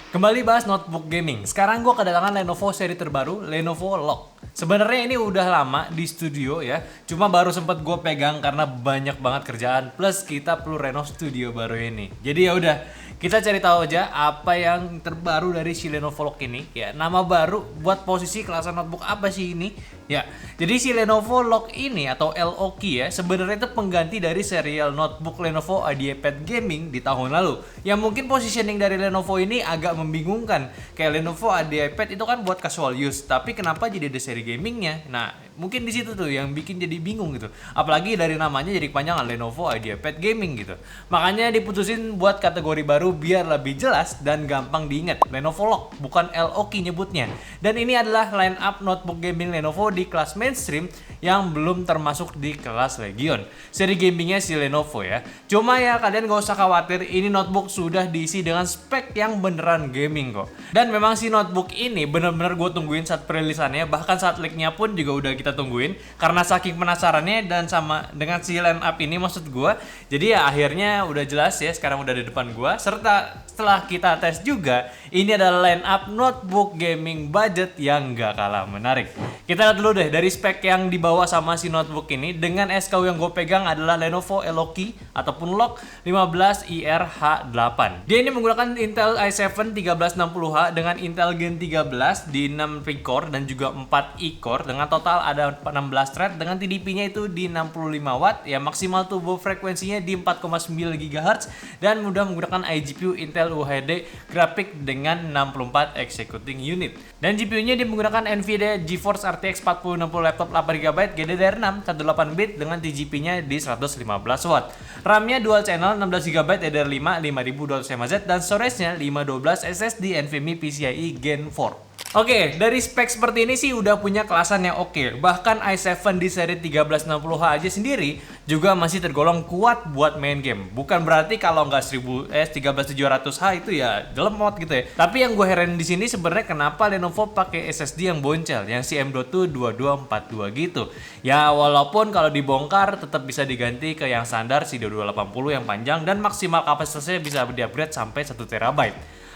Kembali bahas notebook gaming. Sekarang gue kedatangan Lenovo seri terbaru, Lenovo Lock. Sebenarnya ini udah lama di studio ya, cuma baru sempat gue pegang karena banyak banget kerjaan. Plus kita perlu renov studio baru ini. Jadi ya udah, kita cari tahu aja apa yang terbaru dari si Lenovo Lock ini. Ya, nama baru buat posisi kelasan notebook apa sih ini? Ya, jadi si Lenovo Lock ini atau LOK ya, sebenarnya itu pengganti dari serial notebook Lenovo IdeaPad Gaming di tahun lalu. Yang mungkin positioning dari Lenovo ini agak membingungkan. Kayak Lenovo IdeaPad itu kan buat casual use, tapi kenapa jadi ada seri gamingnya? Nah, mungkin di situ tuh yang bikin jadi bingung gitu. Apalagi dari namanya jadi kepanjangan Lenovo IdeaPad Gaming gitu. Makanya diputusin buat kategori baru biar lebih jelas dan gampang diingat. Lenovo Lock, bukan LOK nyebutnya. Dan ini adalah line up notebook gaming Lenovo di kelas mainstream yang belum termasuk di kelas Legion. Seri gamingnya si Lenovo ya. Cuma ya kalian gak usah khawatir, ini notebook sudah diisi dengan spek yang beneran gaming kok. Dan memang si notebook ini bener-bener gue tungguin saat perilisannya, bahkan saat leaknya pun juga udah kita tungguin karena saking penasarannya dan sama dengan si line up ini maksud gue. Jadi ya akhirnya udah jelas ya, sekarang udah di depan gue. Serta setelah kita tes juga, ini adalah line up notebook gaming budget yang gak kalah menarik. Kita lihat dulu deh dari spek yang dibawa sama si notebook ini. Dengan SKU yang gue pegang adalah Lenovo LOK ataupun Lock 15IR-H8. Dia ini menggunakan Intel i7 1360H dengan Intel Gen 13 di 6 core dan juga 4 e-core dengan total ada 16 thread dengan TDP-nya itu di 65 watt ya, maksimal turbo frekuensinya di 4,9 GHz dan mudah menggunakan iGPU Intel UHD grafik dengan 64 executing unit. Dan GPU-nya dia menggunakan Nvidia GeForce RTX 4060 laptop 8GB GDDR6 18-bit dengan TGP-nya di 115 watt. RAM-nya dual channel 16GB DDR5 5200 mAh dan storage-nya 512 SSD NVMe PCIe Gen 4. Oke, dari spek seperti ini sih udah punya kelasan yang oke. Bahkan i7 di seri 1360H aja sendiri juga masih tergolong kuat buat main game. Bukan berarti kalau nggak 13700H itu ya lemot gitu ya. Tapi yang gue heran di sini sebenarnya kenapa Lenovo pakai SSD yang boncel, yang si M.2 2242 gitu. Ya walaupun kalau dibongkar tetap bisa diganti ke yang standar si 2280 yang panjang dan maksimal kapasitasnya bisa di-upgrade sampai 1 TB.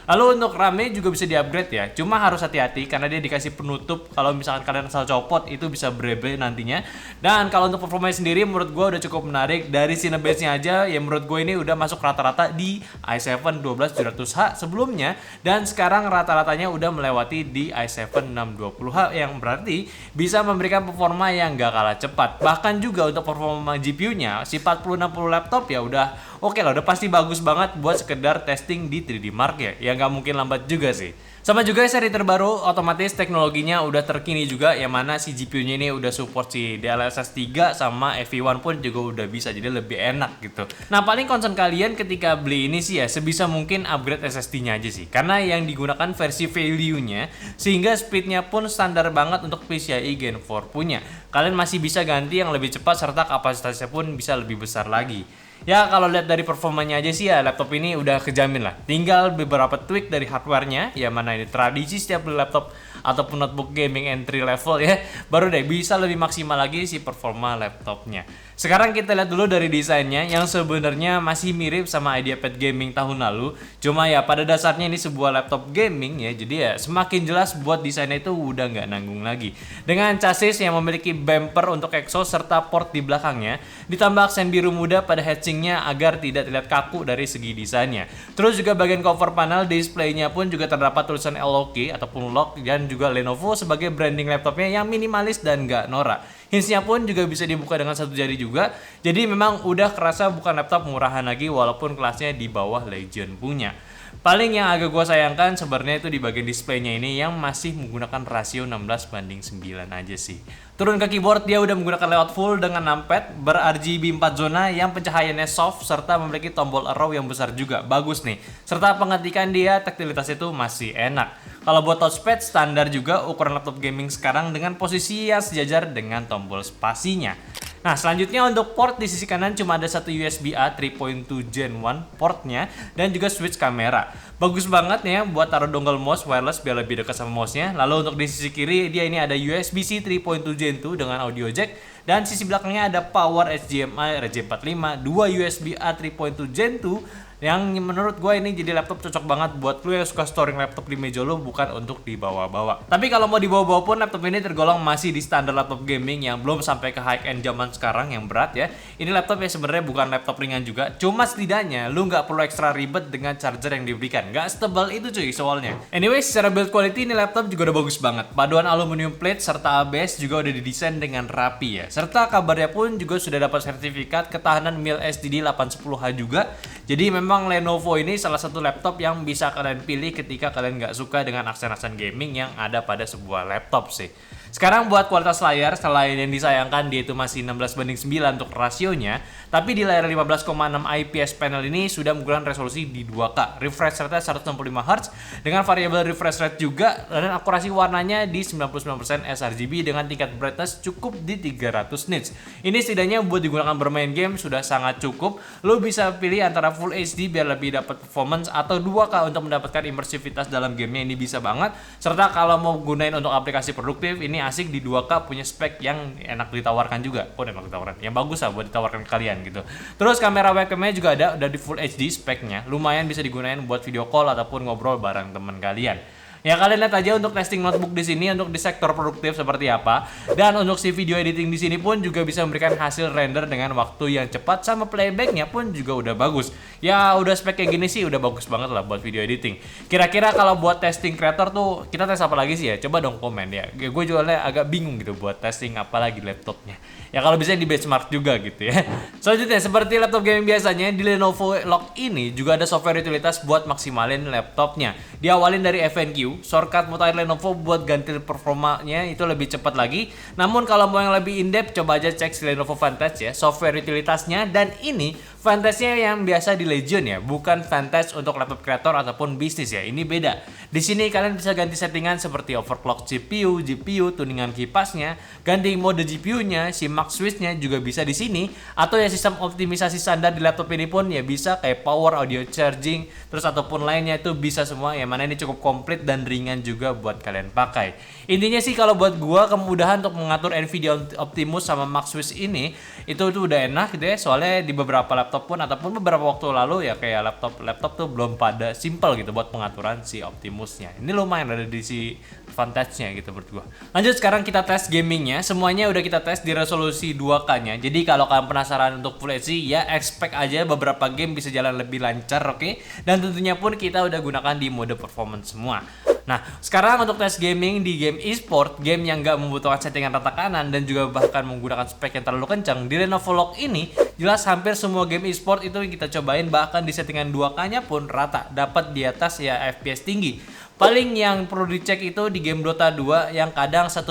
Lalu untuk RAM-nya juga bisa di-upgrade ya. Cuma harus hati-hati karena dia dikasih penutup. Kalau misalkan kalian asal copot itu bisa berebe nantinya. Dan kalau untuk performanya sendiri menurut gue udah cukup menarik. Dari Cinebench-nya aja ya menurut gue ini udah masuk rata-rata di i7 12700H sebelumnya. Dan sekarang rata-ratanya udah melewati di i7 620H yang berarti bisa memberikan performa yang gak kalah cepat. Bahkan juga untuk performa GPU-nya si 4060 laptop ya udah oke lah, udah pasti bagus banget buat sekedar testing di 3D Mark ya nggak mungkin lambat juga sih. Sama juga seri terbaru, otomatis teknologinya udah terkini juga, yang mana si GPU-nya ini udah support si DLSS 3 sama FE1 pun juga udah bisa, jadi lebih enak gitu. Nah paling concern kalian ketika beli ini sih ya, sebisa mungkin upgrade SSD-nya aja sih, karena yang digunakan versi value-nya, sehingga speed-nya pun standar banget untuk PCIe Gen 4 punya. Kalian masih bisa ganti yang lebih cepat serta kapasitasnya pun bisa lebih besar lagi. Ya kalau lihat dari performanya aja sih ya laptop ini udah kejamin lah. Tinggal beberapa tweak dari hardware-nya, ya mana ini tradisi setiap beli laptop ataupun notebook gaming entry level ya, baru deh bisa lebih maksimal lagi si performa laptopnya. Sekarang kita lihat dulu dari desainnya yang sebenarnya masih mirip sama IdeaPad Gaming tahun lalu. Cuma ya pada dasarnya ini sebuah laptop gaming ya, jadi ya semakin jelas buat desainnya itu udah nggak nanggung lagi. Dengan chassis yang memiliki bumper untuk exhaust serta port di belakangnya, ditambah aksen biru muda pada heatsinknya agar tidak terlihat kaku dari segi desainnya. Terus juga bagian cover panel displaynya pun juga terdapat tulisan LOK ataupun Lock dan juga Lenovo sebagai branding laptopnya yang minimalis dan nggak norak. Hintsnya pun juga bisa dibuka dengan satu jari juga. Jadi memang udah kerasa bukan laptop murahan lagi walaupun kelasnya di bawah Legion punya. Paling yang agak gue sayangkan sebenarnya itu di bagian displaynya ini yang masih menggunakan rasio 16:9 aja sih. Turun ke keyboard dia udah menggunakan layout full dengan numpad ber-RGB 4 zona yang pencahayaannya soft serta memiliki tombol arrow yang besar juga. Bagus nih. Serta pengetikan dia taktilitas itu masih enak. Kalau buat touchpad standar juga ukuran laptop gaming sekarang dengan posisi yang sejajar dengan tombol spasinya. Nah selanjutnya untuk port di sisi kanan cuma ada satu USB-A 3.2 Gen 1 portnya dan juga switch kamera. Bagus banget ya buat taruh dongle mouse wireless biar lebih dekat sama mouse-nya. Lalu untuk di sisi kiri dia ini ada USB-C 3.2 Gen 2 dengan audio jack dan sisi belakangnya ada power HDMI RJ45, 2 USB-A 3.2 Gen 2 yang menurut gue ini jadi laptop cocok banget buat lu yang suka storing laptop di meja lu, bukan untuk dibawa-bawa. Tapi kalau mau dibawa-bawa pun laptop ini tergolong masih di standar laptop gaming yang belum sampai ke high end zaman sekarang yang berat ya. Ini laptop ya sebenarnya bukan laptop ringan juga, cuma setidaknya lu nggak perlu ekstra ribet dengan charger yang diberikan. Nggak setebal itu cuy soalnya. Anyway, secara build quality ini laptop juga udah bagus banget. Paduan aluminium plate serta ABS juga udah didesain dengan rapi ya. Serta kabarnya pun juga sudah dapat sertifikat ketahanan mil SSD 810H juga. Jadi memang Lenovo ini salah satu laptop yang bisa kalian pilih ketika kalian nggak suka dengan aksen-aksen gaming yang ada pada sebuah laptop sih. Sekarang buat kualitas layar, selain yang disayangkan dia itu masih 16:9 untuk rasionya, tapi di layar 15,6 IPS panel ini sudah menggunakan resolusi di 2K, refresh rate 165Hz dengan variabel refresh rate juga, dan akurasi warnanya di 99% sRGB dengan tingkat brightness cukup di 300 nits. Ini setidaknya buat digunakan bermain game sudah sangat cukup. Lo bisa pilih antara Full HD biar lebih dapat performance atau 2K untuk mendapatkan imersivitas dalam gamenya, ini bisa banget. Serta kalau mau gunain untuk aplikasi produktif, ini asik di 2K, punya spek yang enak ditawarkan juga. Enak ditawarkan, yang bagus lah buat ditawarkan ke kalian gitu. Terus kamera webcamnya juga ada, udah di Full HD speknya, lumayan bisa digunain buat video call ataupun ngobrol bareng teman kalian. Ya kalian lihat aja untuk testing notebook di sini untuk di sektor produktif seperti apa. Dan untuk si video editing di sini pun juga bisa memberikan hasil render dengan waktu yang cepat, sama playbacknya pun juga udah bagus. Ya udah spek kayak gini sih udah bagus banget lah buat video editing. Kira-kira kalau buat testing creator tuh kita tes apa lagi sih ya? Coba dong komen ya. Gue juga agak bingung gitu buat testing apa lagi laptopnya. Ya kalau bisa di benchmark juga gitu ya. Selanjutnya seperti laptop gaming biasanya, di Lenovo Lock ini juga ada software utilitas buat maksimalin laptopnya. Diawalin dari FNQ, shortcut mutakhir Lenovo buat ganti performanya itu lebih cepat lagi. Namun kalau mau yang lebih in-depth, coba aja cek si Lenovo Vantage ya, software utilitasnya. Dan ini Vantage-nya yang biasa di Legion ya, bukan Vantage untuk laptop kreator ataupun bisnis ya. Ini beda. Di sini kalian bisa ganti settingan seperti overclock CPU, GPU, tuningan kipasnya, ganti mode GPU-nya, si max switch-nya juga bisa di sini. Atau ya sistem optimisasi standar di laptop ini pun ya bisa, kayak power, audio charging, terus ataupun lainnya itu bisa semua. Yang mana ini cukup komplit dan ringan juga buat kalian pakai. Intinya sih kalau buat gua, kemudahan untuk mengatur Nvidia Optimus sama max switch ini itu udah enak gitu ya. Soalnya di beberapa laptop pun ataupun beberapa waktu lalu ya kayak laptop tuh belum pada simple gitu buat pengaturan si Optimusnya. Ini lumayan ada di si Vantage-nya gitu menurut gua. Lanjut sekarang kita tes gamingnya. Semuanya udah kita tes di resolusi 2K-nya. Jadi kalau kalian penasaran untuk Full HD ya expect aja beberapa game bisa jalan lebih lancar, oke? Dan tentunya pun kita udah gunakan di mode performance semua. Nah, sekarang untuk tes gaming di game e-sport, game yang nggak membutuhkan settingan rata kanan dan juga bahkan menggunakan spek yang terlalu kencang, di Lenovo Lock ini jelas hampir semua game e-sport itu yang kita cobain, bahkan di settingan 2K-nya pun rata, dapat di atas ya FPS tinggi. Paling yang perlu dicek itu di game Dota 2 yang kadang 1%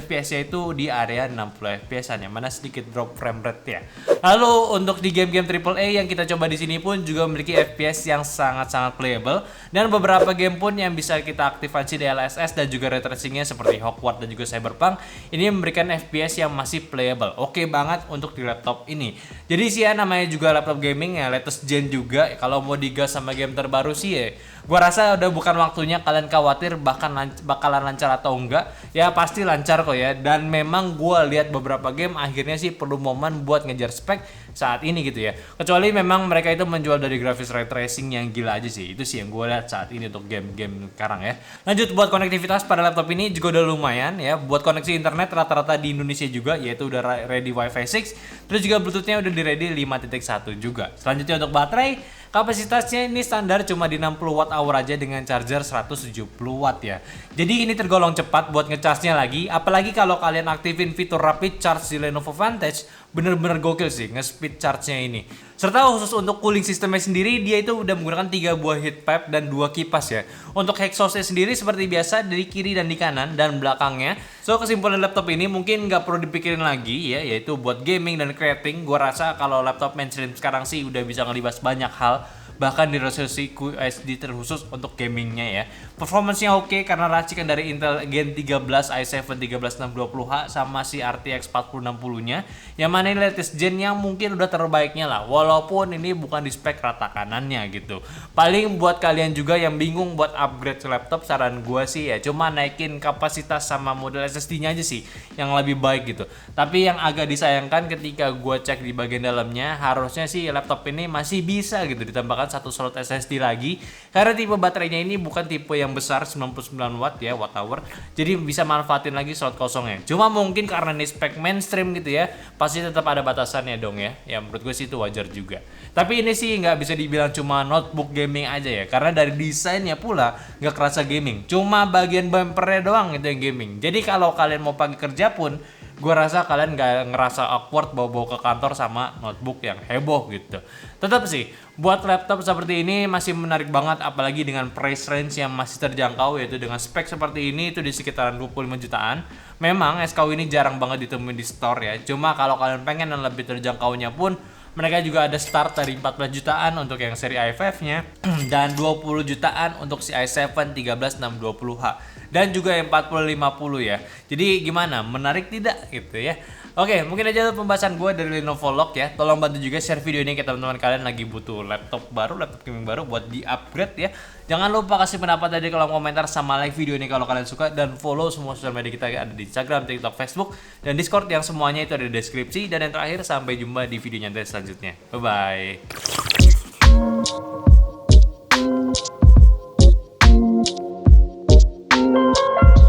FPS-nya itu di area 60 FPS-an, yang mana sedikit drop frame rate ya. Lalu untuk di game-game AAA yang kita coba di sini pun juga memiliki FPS yang sangat-sangat playable, dan beberapa game pun yang bisa kita aktifasi DLSS dan juga ray tracing-nya seperti Hogwarts dan juga Cyberpunk ini memberikan FPS yang masih playable. Oke banget untuk di laptop ini. Jadi sih ya namanya juga laptop gaming ya, latest gen juga. Kalau mau digas sama game terbaru sih ya, gua rasa udah bukan waktunya kalian khawatir bakalan lancar atau enggak. Ya pasti lancar kok ya. Dan memang gua lihat beberapa game akhirnya sih perlu momen buat ngejar spek saat ini gitu ya. Kecuali memang mereka itu menjual dari grafis ray tracing yang gila aja sih. Itu sih yang gua lihat saat ini untuk game-game sekarang ya. Lanjut buat konektivitas pada laptop ini juga udah lumayan ya. Buat koneksi internet rata-rata di Indonesia juga, yaitu udah ready Wi-Fi 6. Terus juga Bluetooth-nya udah di ready 5.1 juga. Selanjutnya untuk baterai, kapasitasnya ini standar cuma di 60 watt hour aja dengan charger 170 watt ya. Jadi ini tergolong cepat buat ngecharge-nya lagi. Apalagi kalau kalian aktifin fitur rapid charge di Lenovo Vantage, bener-bener gokil sih nge-speed charge-nya ini. Serta khusus untuk cooling sistemnya sendiri, dia itu udah menggunakan 3 buah heat pipe dan 2 kipas ya. Untuk exhaust-nya sendiri seperti biasa dari kiri dan di kanan dan belakangnya. So kesimpulan laptop ini mungkin nggak perlu dipikirin lagi ya, yaitu buat gaming dan creating. Gua rasa kalau laptop mainstream sekarang sih udah bisa ngelibas banyak hal, bahkan di resolusi QHD terkhusus untuk gamingnya ya. Performance-nya oke karena racikan dari Intel Gen 13 i7 13620H sama si RTX 4060-nya, yang mana ini latest gen yang mungkin udah terbaiknya lah, walaupun ini bukan di spek rata kanannya gitu. Paling buat kalian juga yang bingung buat upgrade laptop, saran gua sih ya cuma naikin kapasitas sama model SSD-nya aja sih yang lebih baik gitu. Tapi yang agak disayangkan ketika gua cek di bagian dalamnya, harusnya sih laptop ini masih bisa gitu ditambahkan satu slot SSD lagi. Karena tipe baterainya ini bukan tipe yang besar 99 watt ya, watt hour. Jadi bisa manfaatin lagi slot kosongnya. Cuma mungkin karena ini spek mainstream gitu ya, pasti tetap ada batasannya dong ya. Ya menurut gue sih itu wajar juga. Tapi ini sih nggak bisa dibilang cuma notebook gaming aja ya, karena dari desainnya pula nggak kerasa gaming. Cuma bagian bumpernya doang itu yang gaming. Jadi kalau kalian mau pakai kerja pun, gue rasa kalian gak ngerasa awkward bawa-bawa ke kantor sama notebook yang heboh gitu. Tetap sih, buat laptop seperti ini masih menarik banget, apalagi dengan price range yang masih terjangkau, yaitu dengan spek seperti ini itu di sekitaran 25 jutaan. Memang SKU ini jarang banget ditemuin di store ya. Cuma kalau kalian pengen yang lebih terjangkaunya pun, mereka juga ada start dari 14 jutaan untuk yang seri i5-nya dan 20 jutaan untuk si i7 13620H. Dan juga yang 4050 ya. Jadi gimana? Menarik tidak gitu ya? Oke, mungkin aja pembahasan gue dari Lenovo Lock ya. Tolong bantu juga share video ini ke teman-teman kalian lagi butuh laptop baru, laptop gaming baru buat di-upgrade ya. Jangan lupa kasih pendapat tadi di kolom komentar sama like video ini kalau kalian suka, dan follow semua sosial media kita ada di Instagram, TikTok, Facebook, dan Discord yang semuanya itu ada di deskripsi. Dan yang terakhir, sampai jumpa di video nyantai selanjutnya. Bye bye.